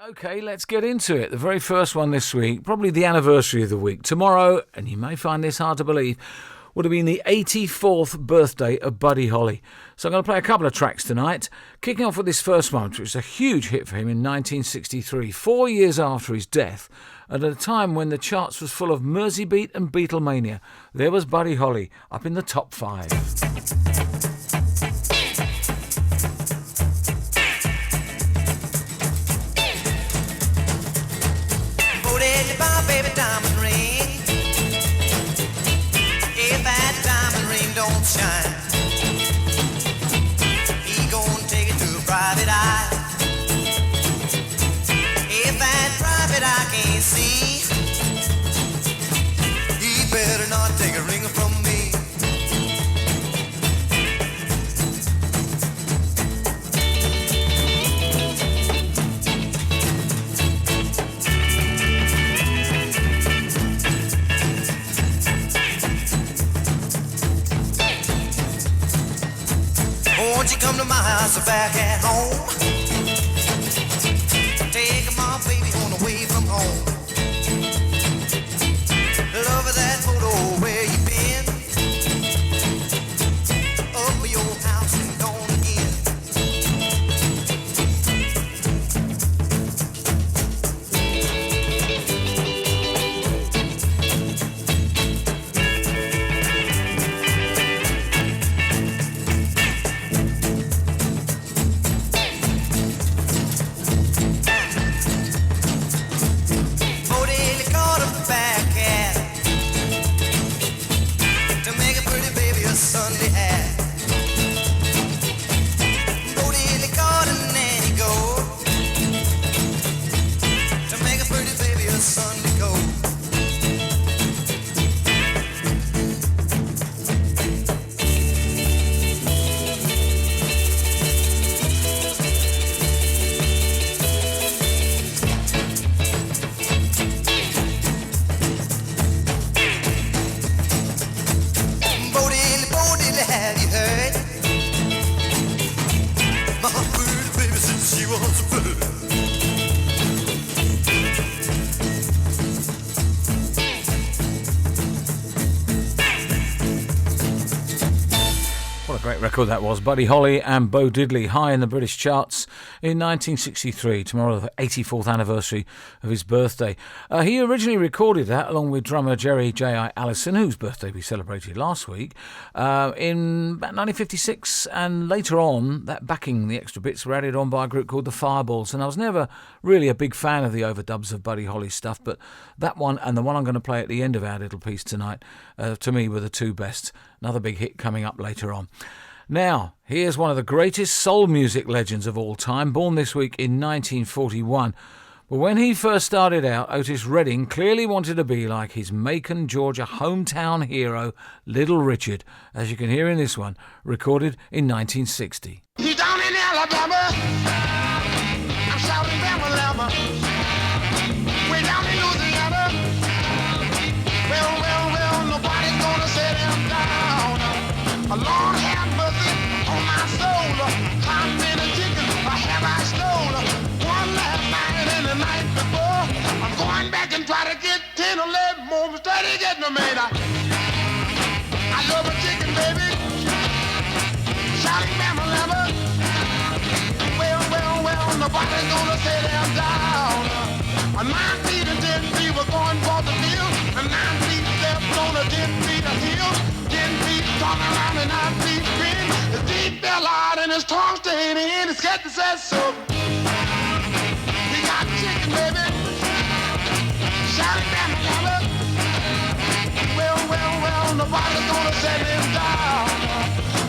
OK, let's get into it. The very first one this week, probably the anniversary of the week. Tomorrow, and you may find this hard to believe, would have been the 84th birthday of Buddy Holly. So I'm going to play a couple of tracks tonight, kicking off with this first one, which was a huge hit for him in 1963, 4 years after his death, and at a time when the charts was full of Merseybeat and Beatlemania. There was Buddy Holly up in the top 5. Baby diamond ring, if that diamond ring don't shine, he gon' take it to a private eye. If that private eye can't see, he better not take a ring from me. Won't you come to my house or back at home? Take my baby on away from home. Love that photo where you been. Up your house and gone again. Sunday hat. Bodie caught a nanny goat to make a pretty baby a Sunday coat. Have you heard? My pretty baby said she wants a bird. What a great record that was. Buddy Holly and Bo Diddley high in the British charts in 1963, tomorrow the 84th anniversary of his birthday. He originally recorded that along with drummer Jerry J.I. Allison, whose birthday we celebrated last week, in about 1956, and later on that backing, the extra bits, were added on by a group called the Fireballs, and I was never really a big fan of the overdubs of Buddy Holly's stuff, but that one and the one I'm going to play at the end of our little piece tonight, to me, were the two best. Another big hit coming up later on. Now, here's one of the greatest soul music legends of all time, born this week in 1941. But when he first started out, Otis Redding clearly wanted to be like his Macon, Georgia hometown hero, Little Richard, as you can hear in this one, recorded in 1960. He's down in Alabama, I'm shouting Bama, way down in Louisiana, well, nobody's gonna set him down. A Lord have mercy on my soul. How many chickens have I stolen? One last night and the night before. I'm going back and try to get 10 or 11 more. I'm steady getting them made. I love a chicken, baby. Shouting Bama Lama. Well, nobody's gonna set him down. 9 feet and 10 feet were going for the field. 9 feet left on a 10 feet of hill. 10 feet turn around and 9 feet spin. The deep fell out and his tongue stayed in. His cat says so. He got chicken, baby. Shouting down the color. Well, nobody's gonna set him down.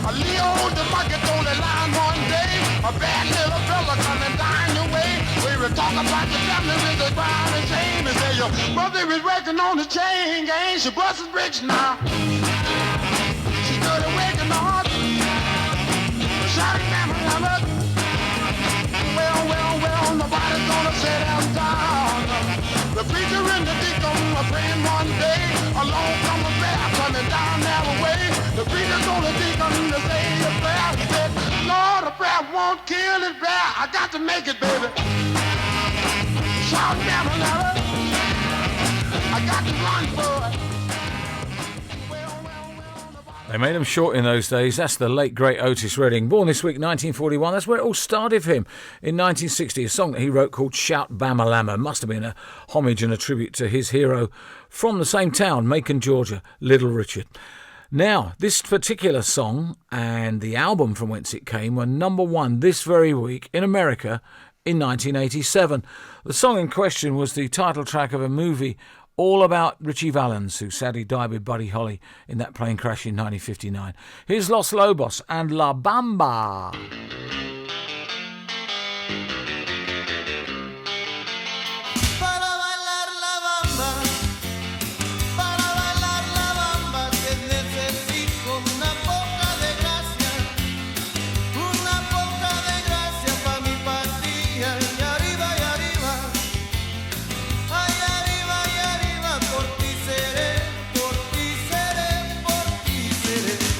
A Leo the bucket on the line one day. A bad little fella coming down your way. We were talking about your family with the crown and chain. And say your mother is working on the chain gang. She busting bricks now. She's good at waking up. Shouting down the color. Well, nobody's gonna set him down. The preacher and the deacon were praying one day. Along come a bear coming down their way. The preacher told the deacon to say a prayer. He said, Lord, a prayer won't kill his bear. I got to make it, baby. Shout down another. I got to run for it. They made him short in those days. That's the late, great Otis Redding. Born this week, 1941. That's where it all started for him. In 1960, a song that he wrote called Shout Bama Lama. Must have been a homage and a tribute to his hero from the same town, Macon, Georgia, Little Richard. Now, this particular song and the album from whence it came were number one this very week in America in 1987. The song in question was the title track of a movie all about Richie Valens, who sadly died with Buddy Holly in that plane crash in 1959. Here's Los Lobos and La Bamba.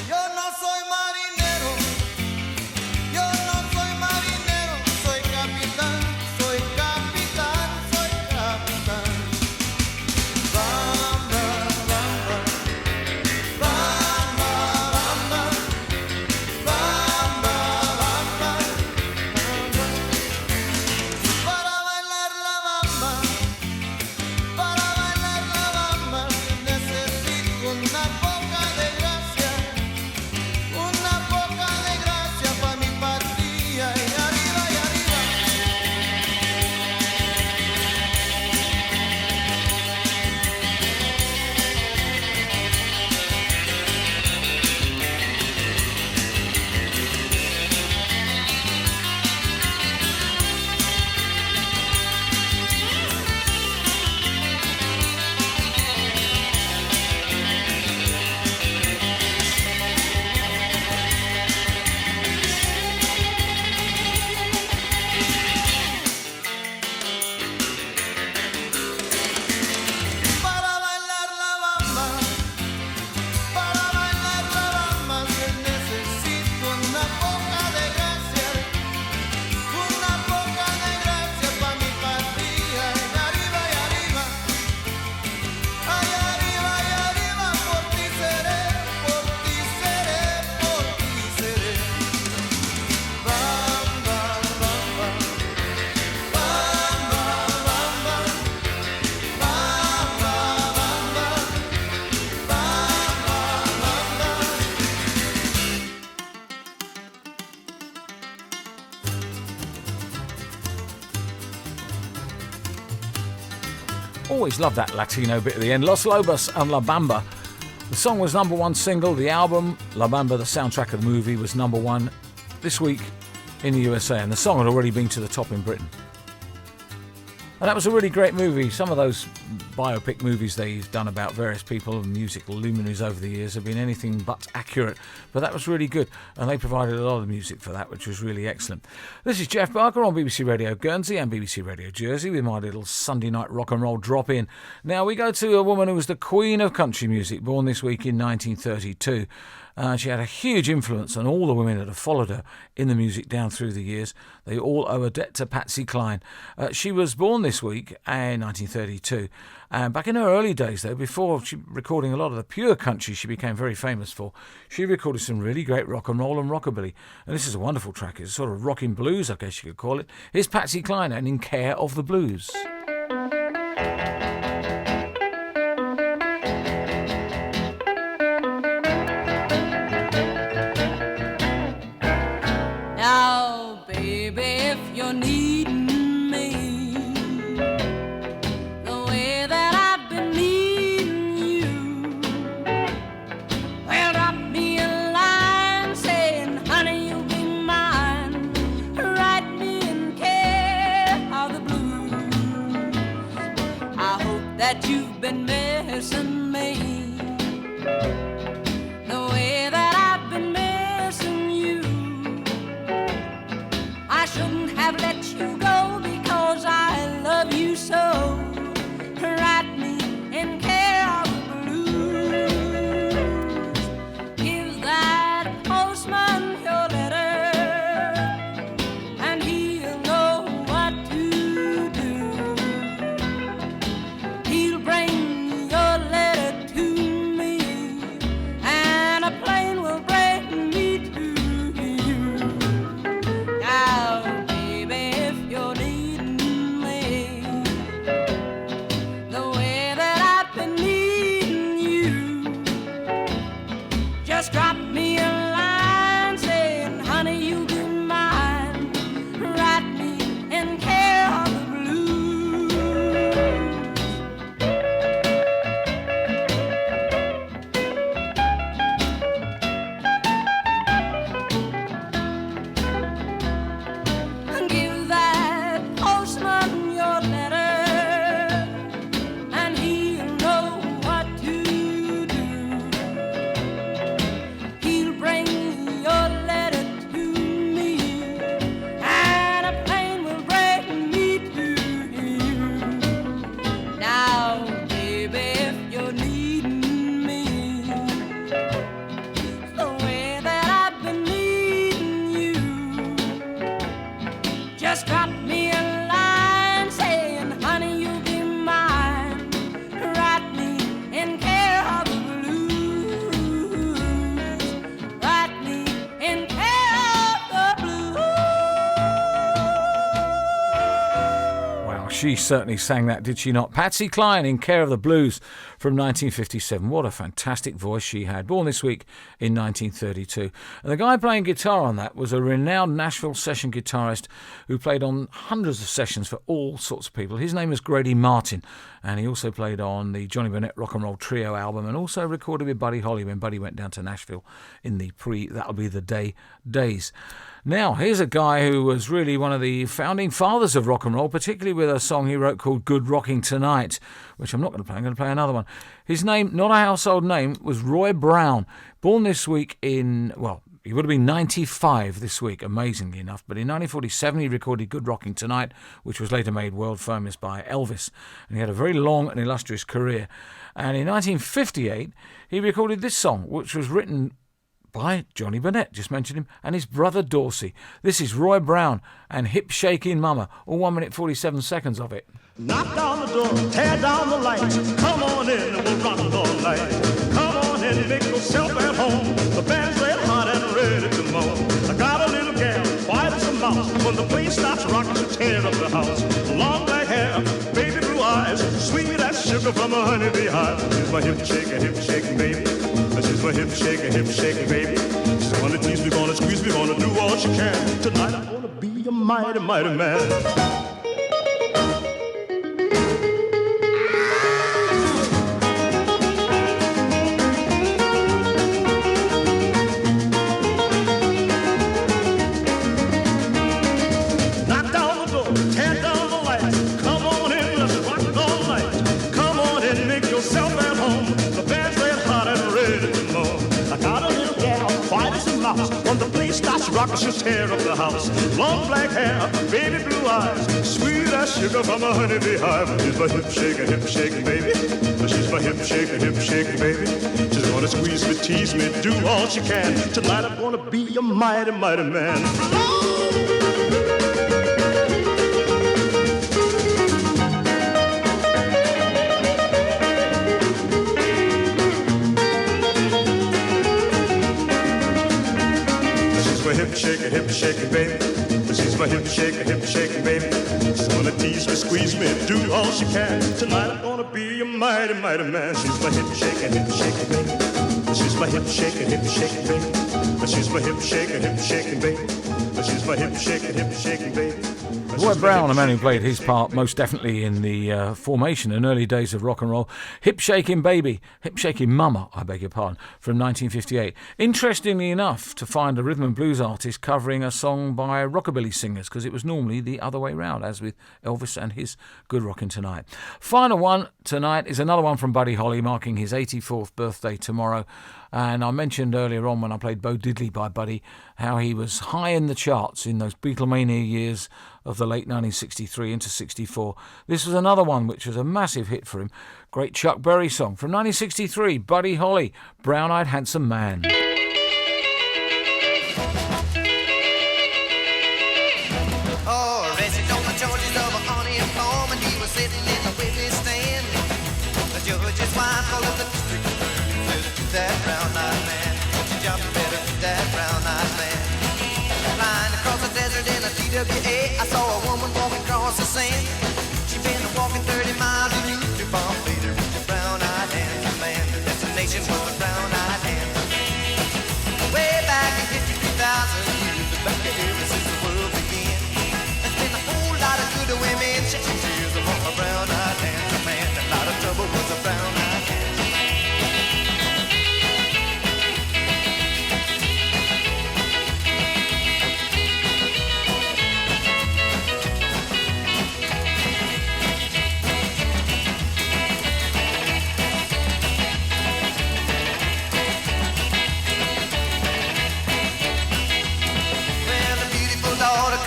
Yo no soy marinero, Always love that Latino bit at the end. Los Lobos and La Bamba. The song was number one single. The album, La Bamba, the soundtrack of the movie, was number one this week in the USA. And the song had already been to the top in Britain. And that was a really great movie. Some of those biopic movies they've done about various people and musical luminaries over the years have been anything but accurate. But that was really good. And they provided a lot of music for that, which was really excellent. This is Geoff Barker on BBC Radio Guernsey and BBC Radio Jersey with my little Sunday night rock and roll drop in. Now we go to a woman who was the queen of country music, born this week in 1932. She had a huge influence on all the women that have followed her in the music down through the years. They all owe a debt to Patsy Cline. She was born this week in 1932. Back in her early days, though, before recording a lot of the pure country she became very famous for, she recorded some really great rock and roll and rockabilly. And this is a wonderful track. It's a sort of rocking blues, I guess you could call it. Here's Patsy Cline and In Care of the Blues. Now, baby, if you're needing me the way that I've been needing you, well, drop me a line saying, honey, you'll be mine. Write me in care of the blues. I hope that you've been missing me the way that I've been missing you. I shouldn't have let you go because I love you so. Write me in care of the blues. Give that postman your letter and he'll know what to do. She certainly sang that, did she not? Patsy Cline in Care of the Blues from 1957. What a fantastic voice she had. Born this week in 1932. And the guy playing guitar on that was a renowned Nashville session guitarist who played on hundreds of sessions for all sorts of people. His name was Grady Martin, and he also played on the Johnny Burnett Rock and Roll Trio album and also recorded with Buddy Holly when Buddy went down to Nashville in the That'll Be the Day days. Now, here's a guy who was really one of the founding fathers of rock and roll, particularly with a song he wrote called Good Rocking Tonight, which I'm not going to play. I'm going to play another one. His name, not a household name, was Roy Brown. Born this week in, well, he would have been 95 this week, amazingly enough. But in 1947, he recorded Good Rocking Tonight, which was later made world famous by Elvis. And he had a very long and illustrious career. And in 1958, he recorded this song, which was written by Johnny Burnett, just mentioned him, and his brother Dorsey. This is Roy Brown and Hip Shaking Mama, all 1 minute 47 seconds of it. Knock down the door, tear down the lights. Come on in and we'll rock all night. Come on in and make yourself at home. The band's red hot and ready to moan. I got a little gal, white as a mouse. When the place starts rocking, she'll tear up the house. Long black hair, baby blue eyes, sweet as sugar from a honeybee hive. She's my hip shaking baby. She's my hip shaking baby. She's gonna tease me, gonna squeeze me, gonna do all she can. Tonight I'm gonna be a mighty, mighty man. When the place starts rocking, she'll tear up the house. Long black hair, baby blue eyes, sweet as sugar from a honeybee hive. She's my hip shaking baby. She's my hip shaking baby. She's gonna squeeze me, tease me, do all she can. Tonight I'm gonna be a mighty, mighty man. Hip shaking baby. She's my hip shaking baby. She's gonna tease me, squeeze me, do all she can. Tonight I'm gonna be a mighty, mighty man. She's my hip shaking baby. She's my hip shaking baby. She's my hip shaking baby. She's my hip shaking baby. Roy Brown, a man who played his part most definitely in the formation and early days of rock and roll. Hip Shaking Baby, Hip Shaking Mama, I beg your pardon, from 1958. Interestingly enough, to find a rhythm and blues artist covering a song by rockabilly singers, because it was normally the other way round, as with Elvis and his Good Rockin' Tonight. Final one tonight is another one from Buddy Holly, marking his 84th birthday tomorrow. And I mentioned earlier on when I played Bo Diddley by Buddy how he was high in the charts in those Beatlemania years of the late 1963 into 64. This was another one which was a massive hit for him. Great Chuck Berry song from 1963, Buddy Holly, Brown-Eyed Handsome Man. Oh, arrested on the charges of a honey and farm, and he was sitting in the witness stand. The judge's wife called up the district attorney, said to that brown-eyed man, she jumped better to that brown-eyed man. Flying across the desert in a TWA, I saw a woman walking across the sand. She'd been walking 30 miles and used to bomb later with the brown-eyed handsome man. The destination was the brown-eyed handsome man. Way back in 53,000 years, back ever since the world began. There's been a whole lot of good women shedding tears among a brown-eyed handsome man. A lot of trouble was a brown-eyed handsome man.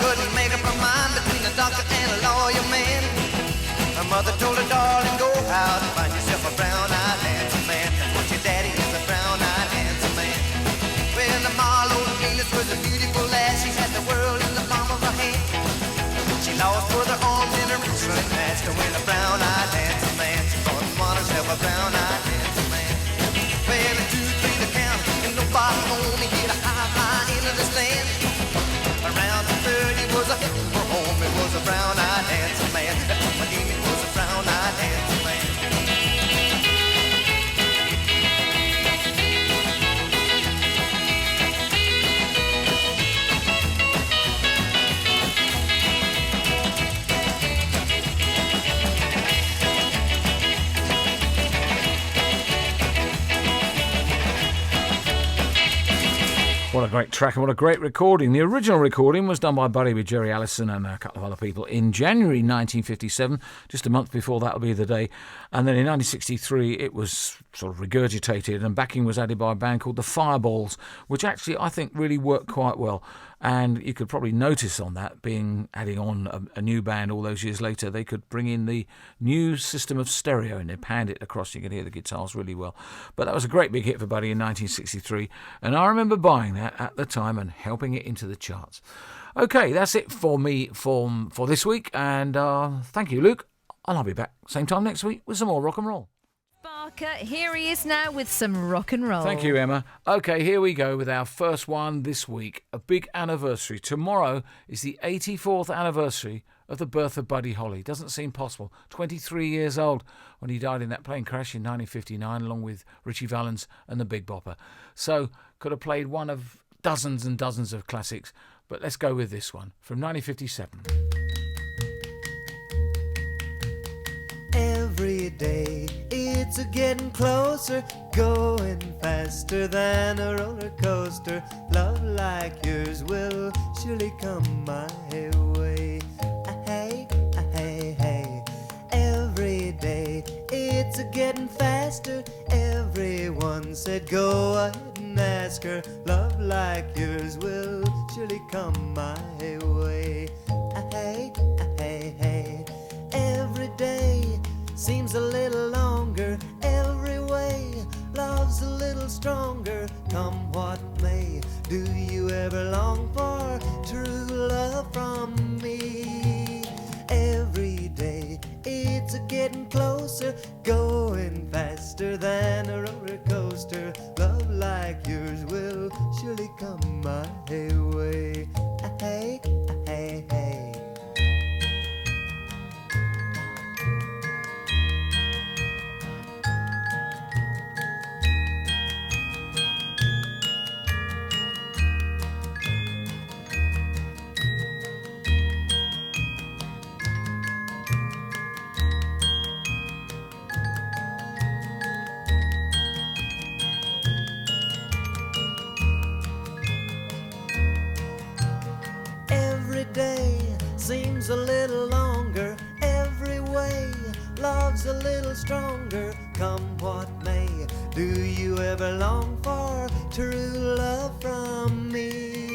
Couldn't make up her mind between a doctor and a lawyer man. Her mother told her, darling, go out and find yourself a brown-eyed handsome man. That's what your daddy is, a brown-eyed handsome man. Well, the Marlowe Venus was a beautiful lass. She had the world in the palm of her hand. She lost both her arms in her rich run match to win a brown-eyed handsome man. She couldn't want herself a brown-eyed handsome man. Well, a 2, 3 to count, and nobody only hit a high fly into this land. Around the 30 was a hit for home. It was a brown-eyed handsome man. great track and what a great recording. The original recording was done by Buddy with Jerry Allison and a couple of other people in January 1957, just a month before that'll be the day. And then in 1963 it was sort of regurgitated and backing was added by a band called the Fireballs, which actually I think really worked quite well. And you could probably notice on that, being adding on a new band all those years later, they could bring in the new system of stereo and they panned it across. You could hear the guitars really well. But that was a great big hit for Buddy in 1963. And I remember buying that at the time and helping it into the charts. Okay, that's it for me for this week. And thank you, Luke. And I'll be back same time next week with some more rock and roll. Barker, here he is now with some rock and roll. Thank you, Emma. Okay, here we go with our first one this week. A big anniversary. Tomorrow is the 84th anniversary of the birth of Buddy Holly. Doesn't seem possible. 23 years old when he died in that plane crash in 1959, along with Richie Valens and the Big Bopper. So, could have played one of dozens and dozens of classics, but let's go with this one from 1957. Every day it's a getting closer, going faster than a roller coaster. Love like yours will surely come my way. Hey, hey, hey. Every day it's a getting faster. Everyone said go ahead and ask her. Love like yours will surely come my way. Hey, hey, hey. Every day seems a little longer, every way love's a little stronger. Come what may, do you ever long for true love from me? Every day it's a getting closer, going faster than a roller coaster. Love like yours will surely come my way. Hey, hey, hey. Seems a little longer, every way love's a little stronger. Come what may, do you ever long for true love from me?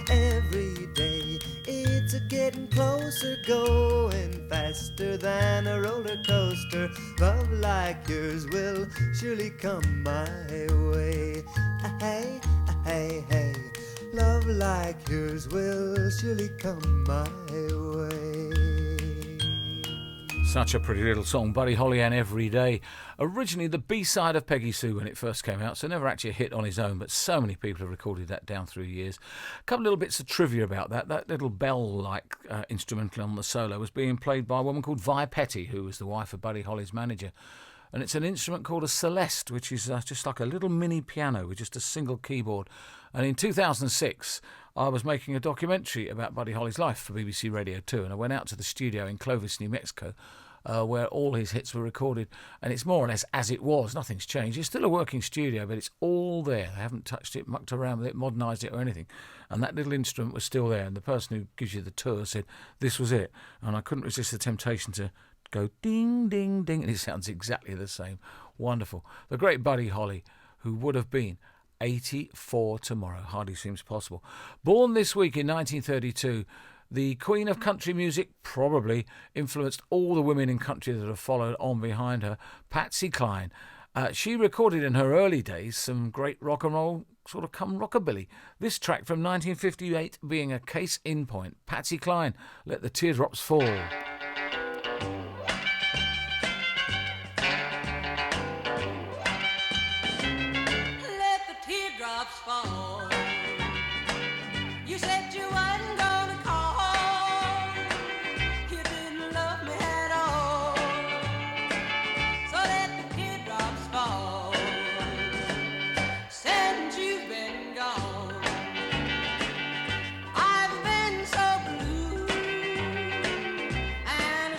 Every day it's a getting closer, going faster than a roller coaster. Love like yours will surely come my way. Hey, hey, hey. Love like yours will surely come my way. Such a pretty little song, Buddy Holly and Every Day. Originally the B-side of Peggy Sue when it first came out, so never actually a hit on his own, but so many people have recorded that down through years. A couple of little bits of trivia about that. That little bell-like instrumental on the solo was being played by a woman called Vi Petty, who was the wife of Buddy Holly's manager. And it's an instrument called a celeste, which is just like a little mini piano with just a single keyboard. And in 2006, I was making a documentary about Buddy Holly's life for BBC Radio 2, and I went out to the studio in Clovis, New Mexico, where all his hits were recorded. And it's more or less as it was. Nothing's changed. It's still a working studio, but it's all there. They haven't touched it, mucked around with it, modernised it or anything. And that little instrument was still there. And the person who gives you the tour said this was it. And I couldn't resist the temptation to go ding, ding, ding, and it sounds exactly the same. Wonderful. The great Buddy Holly, who would have been 84 tomorrow. Hardly seems possible. Born this week in 1932, the Queen of Country Music probably influenced all the women in country that have followed on behind her, Patsy Cline. She recorded in her early days some great rock and roll, sort of come rockabilly. This track from 1958 being a case in point. Patsy Cline, Let the Teardrops Fall. Fall. You said you wasn't gonna call. You didn't love me at all. So let the teardrops fall. Since you've been gone, I've been so blue. And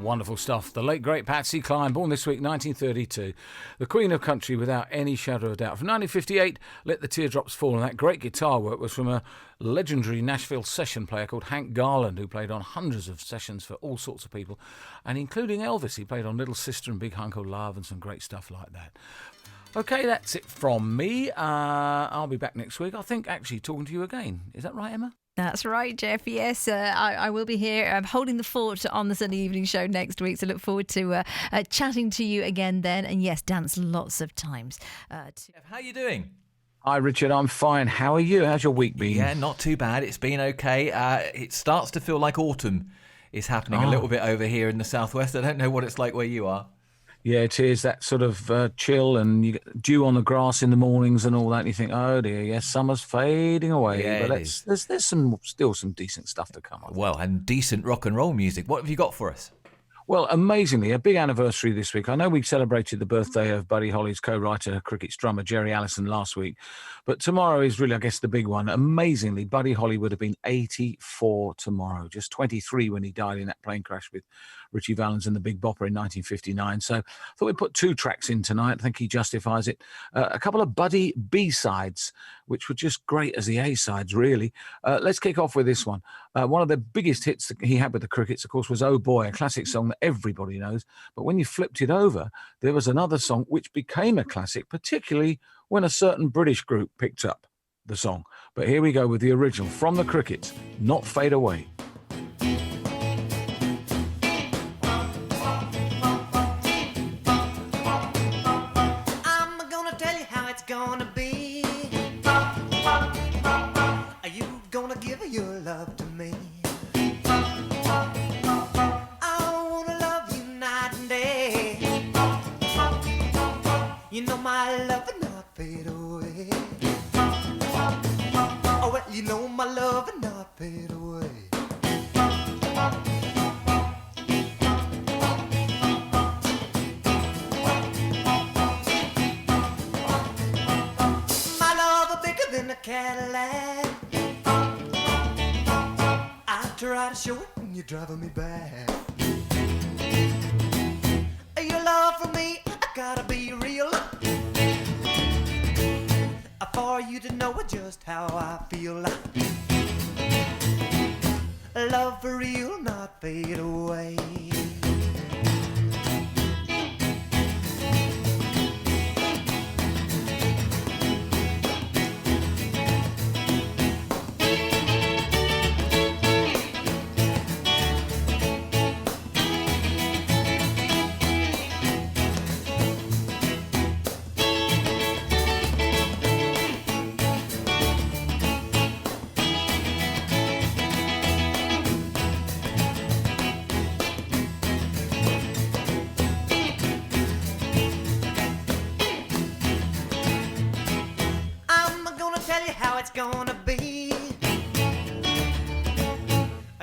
Wonderful stuff. The late, great Patsy Cline, born this week, 1932. The Queen of Country, without any shadow of doubt. From 1958, Let the Teardrops Fall. And that great guitar work was from a legendary Nashville session player called Hank Garland, who played on hundreds of sessions for all sorts of people, and including Elvis. He played on Little Sister and Big Hunk of Love and some great stuff like that. Okay, that's it from me. I'll be back next week. I think actually talking to you again. Is that right, Emma? That's right, Geoff. Yes, I will be here holding the fort on the Sunday evening show next week. So look forward to chatting to you again then. And yes, dance lots of times. How are you doing? Hi, Richard. I'm fine. How are you? How's your week been? Yeah, not too bad. It's been okay. It starts to feel like autumn is happening a little bit over here in the southwest. I don't know what it's like where you are. Yeah, it is that sort of chill, and you get dew on the grass in the mornings and all that. And you think, oh dear, yes, summer's fading away. Yeah, but there's still some decent stuff to come. Well, and decent rock and roll music. What have you got for us? Well, amazingly, a big anniversary this week. I know we celebrated the birthday of Buddy Holly's co-writer, cricket's drummer, Jerry Allison, last week. But tomorrow is really, I guess, the big one. Amazingly, Buddy Holly would have been 84 tomorrow, just 23 when he died in that plane crash with Richie Valens and the Big Bopper in 1959. So I thought we'd put two tracks in tonight. I think he justifies it. A couple of Buddy B-sides, which were just great as the A-sides, really. Let's kick off with this one. One of the biggest hits that he had with the Crickets, of course, was Oh Boy, a classic song that everybody knows. But when you flipped it over, there was another song which became a classic, particularly when a certain British group picked up the song. But here we go with the original from the Crickets, Not Fade Away. I'm gonna tell you how it's gonna be. Are you gonna give your love to me? You know my love will not fade away. Oh, well, you know my love will not fade away. My love is bigger than a Cadillac. I try to show it when you're driving me back. Your love for me, I gotta be real. For you to know just how I feel. Love for real, not fade away. It's gonna be.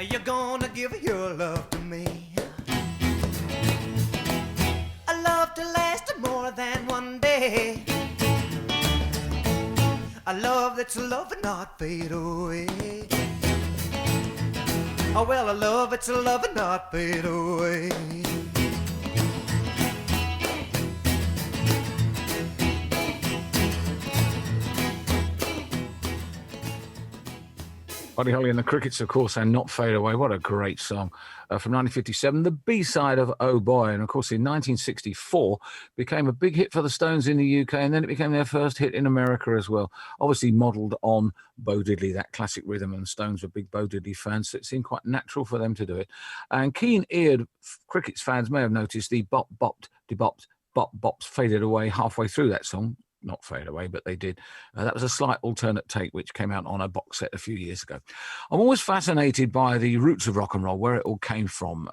You're gonna give your love to me. A love to last more than one day. A love that's love and not fade away. Oh well, a love that's love and not fade away. Buddy Holly and the Crickets, of course, and Not Fade Away. What a great song. From 1957, the B-side of Oh Boy. And, of course, in 1964, became a big hit for the Stones in the UK, and then it became their first hit in America as well. Obviously modelled on Bo Diddley, that classic rhythm, and the Stones were big Bo Diddley fans, so it seemed quite natural for them to do it. And keen-eared Crickets fans may have noticed the bop-bopped, de-bopped, bop-bops faded away halfway through that song. Not fade away, but they did. That was a slight alternate take which came out on a box set a few years ago. I'm always fascinated by the roots of rock and roll, where it all came from.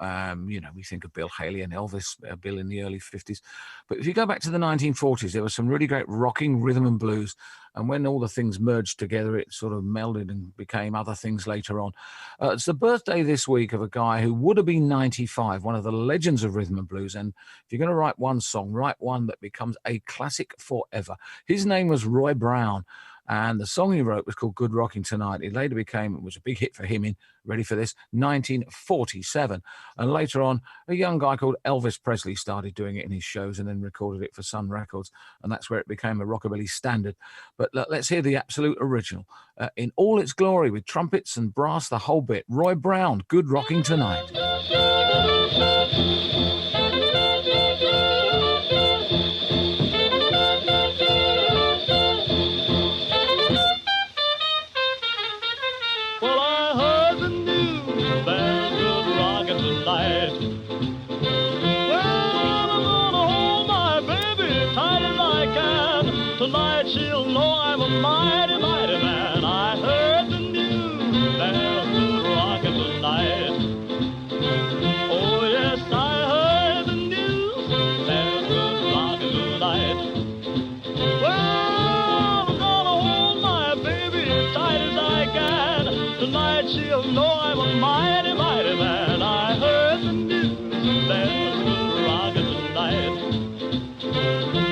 We think of Bill Haley and Elvis, Bill in the early 50s. But if you go back to the 1940s, there was some really great rocking rhythm and blues. And when all the things merged together, it sort of melded and became other things later on. It's the birthday this week of a guy who would have been 95, one of the legends of rhythm and blues. And if you're going to write one song, write one that becomes a classic forever. His name was Roy Brown. And the song he wrote was called Good Rocking Tonight. It later was a big hit for him in, ready for this, 1947. And later on, a young guy called Elvis Presley started doing it in his shows and then recorded it for Sun Records. And that's where it became a rockabilly standard. But let's hear the absolute original in all its glory with trumpets and brass, the whole bit. Roy Brown, Good Rocking Tonight. Well, I heard the news, there's good rockin' tonight. Well, I'm gonna hold my baby tight as I can. Tonight she'll know I'm a mighty, mighty man. I heard the news, there's good rockin' tonight. Oh, yes, I heard the news, there's good rockin' tonight. Well, I'm gonna hold my baby tight as I can. Tonight she'll know I'm a mighty, mighty man. I heard the news, there's good rockin' tonight.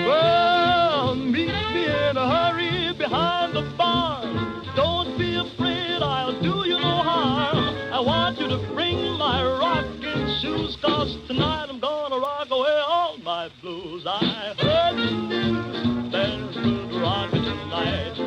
Well, meet me in a hurry behind the barn. Don't be afraid, I'll do you no harm. I want you to bring my rocking shoes, 'cause tonight I'm gonna rock away all my blues. I heard the news, there's good rockin' tonight.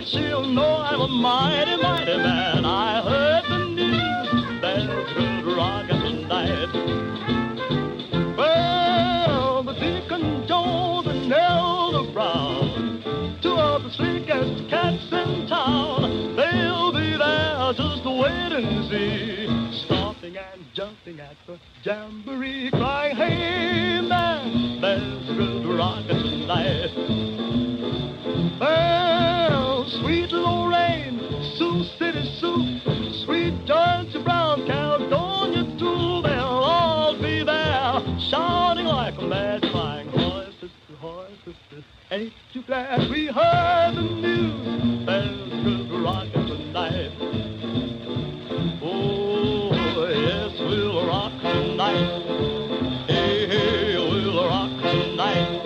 She'll know I'm a mighty, mighty man. I heard the news, there's good rockin' tonight. Well, the Deacon Jones and Elder Brown, two of the slickest cats in town, they'll be there just to wait and see, stomping and jumping at the jamboree, crying, hey man, there's good rockin' tonight. Well, sweet Lorraine, Sioux City Sue, sweet Georgia Brown, Caledonia too, they'll all be there, shouting like a mad, crying, hoy, sister, ain't you glad we heard the news? There's good rockin' tonight. Oh, yes, we'll rock tonight. Hey, hey, we'll rock tonight.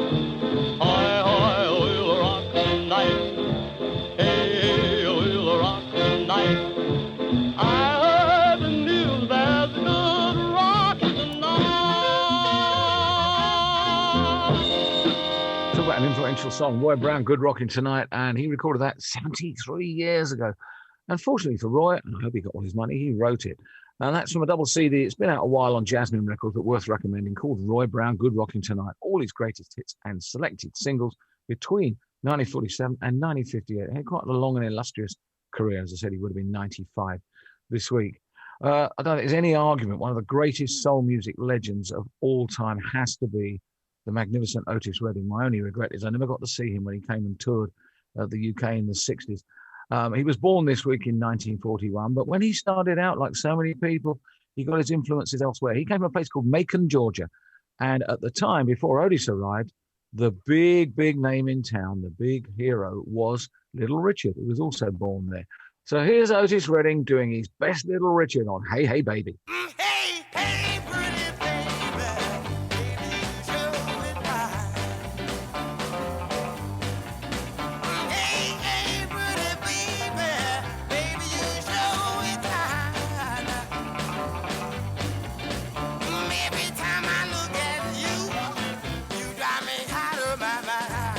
Hoy, hoy, we'll rock tonight. Hey, we'll rock tonight. I heard the news, there's a good rockin' tonight. Talk about an influential song, Roy Brown, Good Rocking Tonight, and he recorded that 73 years ago. Unfortunately for Roy, and I hope he got all his money, he wrote it. And that's from a double CD. It's been out a while on Jasmine Records, but worth recommending, called Roy Brown, Good Rocking Tonight. All his greatest hits and selected singles between 1947 and 1958. He had quite a long and illustrious career. As I said, he would have been 95 this week. I don't think there's any argument. One of the greatest soul music legends of all time has to be the magnificent Otis Redding. My only regret is I never got to see him when he came and toured the UK in the 60s. He was born this week in 1941, but when he started out, like so many people, he got his influences elsewhere. He came from a place called Macon, Georgia. And at the time, before Otis arrived, the big name in town, the big hero, was Little Richard, who was also born there. So here's Otis Redding doing his best Little Richard on Hey, Hey, Baby. Hey, hey, pretty baby, baby, you show it fine. Hey, hey, pretty baby, you show it fine. Every time I look at you, you drive me out of my mind.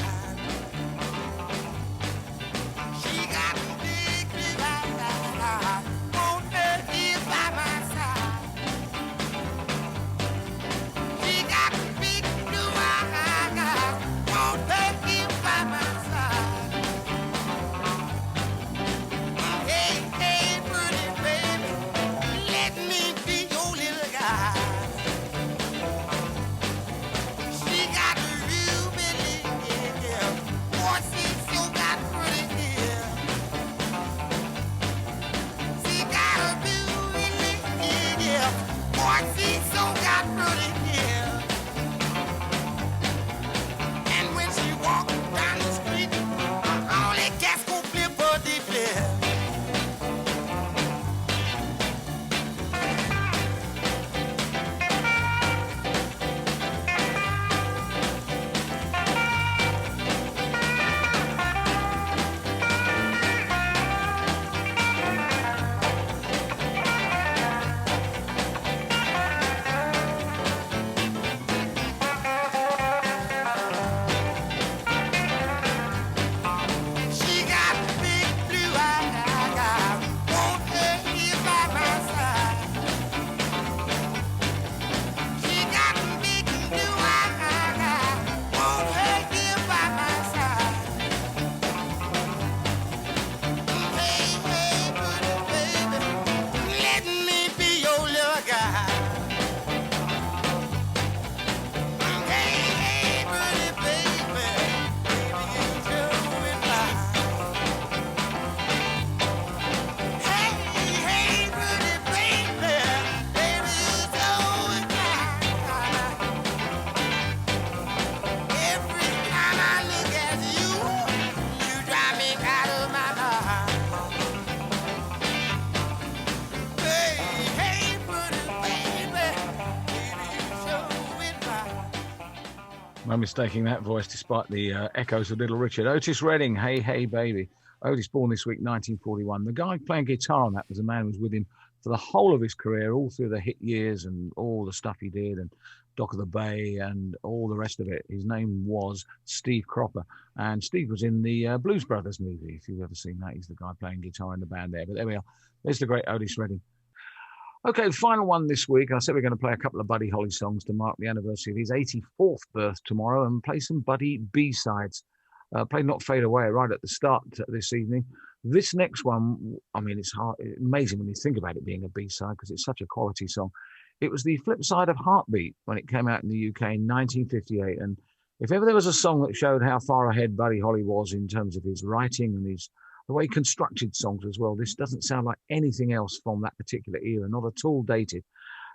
She got a big eyes, won't let you by my side. No mistaking that voice, despite the echoes of Little Richard. Otis Redding, Hey, Hey, Baby. Otis born this week, 1941. The guy playing guitar on that was a man who was with him for the whole of his career, all through the hit years and all the stuff he did, and Dock of the Bay and all the rest of it. His name was Steve Cropper. And Steve was in the Blues Brothers movie, if you've ever seen that. He's the guy playing guitar in the band there. But there we are. There's the great Otis Redding. Okay, final one this week. I said we're going to play a couple of Buddy Holly songs to mark the anniversary of his 84th birth tomorrow and play some Buddy B-sides. Play Not Fade Away right at the start this evening. This next one, I mean, it's amazing when you think about it being a B-side because it's such a quality song. It was the flip side of Heartbeat when it came out in the UK in 1958. And if ever there was a song that showed how far ahead Buddy Holly was in terms of his writing and the way he constructed songs as well, this doesn't sound like anything else from that particular era, not at all dated.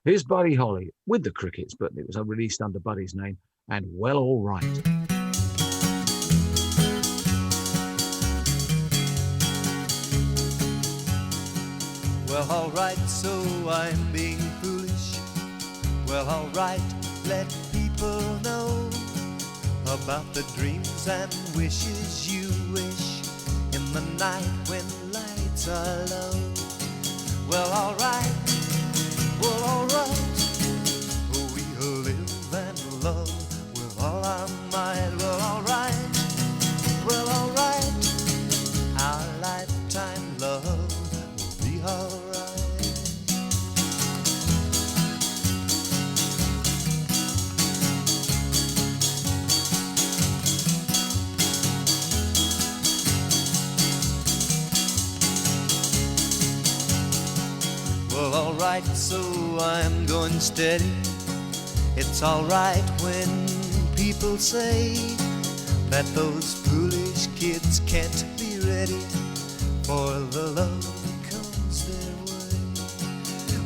Here's Buddy Holly with the Crickets, but it was released under Buddy's name, and Well, All Right. Well, alright, so I'm being foolish. Well, alright, let people know about the dreams and wishes you wish in the night when lights are low. Well, alright, we'll live and love with all our might. Well, alright, our lifetime love will be alright. Well, alright, so I'm going steady. It's alright when people say that those foolish kids can't be ready for the love that comes their way.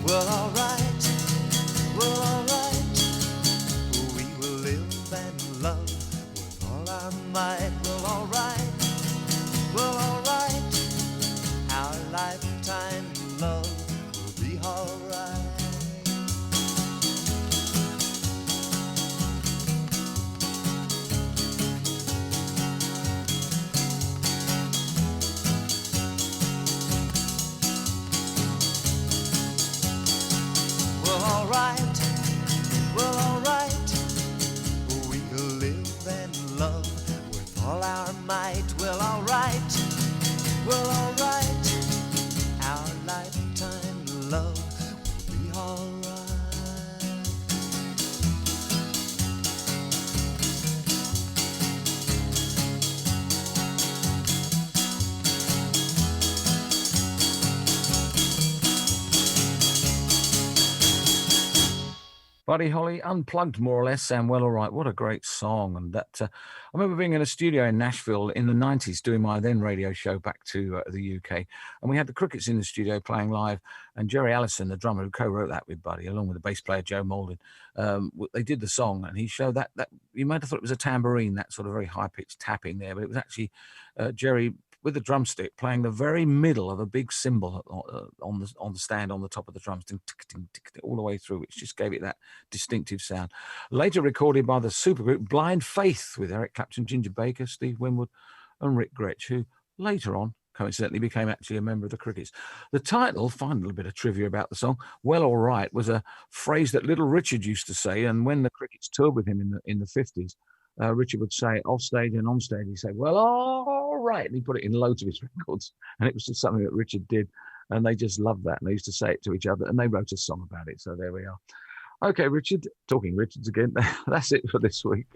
Well, alright, we will live and love with all our might. Well, alright, our lifetime love will be alright. Well, alright, we'll live and love with all our might. Well, alright, our lifetime love will be alright. Buddy Holly, unplugged more or less, and Well, All Right. What a great song. And that I remember being in a studio in Nashville in the 90s doing my then radio show back to the UK. And we had the Crickets in the studio playing live. And Jerry Allison, the drummer who co-wrote that with Buddy, along with the bass player Joe Mauldin, they did the song. And he showed that you might have thought it was a tambourine, that sort of very high-pitched tapping there. But it was actually Jerry with the drumstick playing the very middle of a big cymbal on the stand on the top of the drums, all the way through, which just gave it that distinctive sound. Later recorded by the supergroup Blind Faith with Eric Clapton, Ginger Baker, Steve Winwood and Rick Gretsch, who later on coincidentally became actually a member of the Crickets. The title, find a little bit of trivia about the song, Well, All Right, was a phrase that Little Richard used to say, and when the Crickets toured with him in the 50s, Richard would say off stage and on stage, he'd say, well, all right. And he put it in loads of his records. And it was just something that Richard did. And they just loved that. And they used to say it to each other. And they wrote a song about it. So there we are. Okay, Richard, talking Richards again. That's it for this week.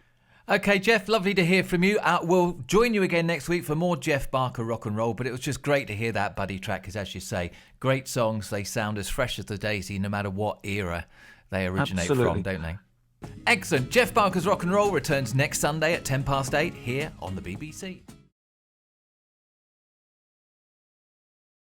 Okay, Geoff, lovely to hear from you. We'll join you again next week for more Geoff Barker rock and roll. But it was just great to hear that Buddy track because, as you say, great songs. They sound as fresh as the daisy no matter what era they originate from, don't they? Excellent. Geoff Barker's Rock and Roll returns next Sunday at 8:10 here on the BBC.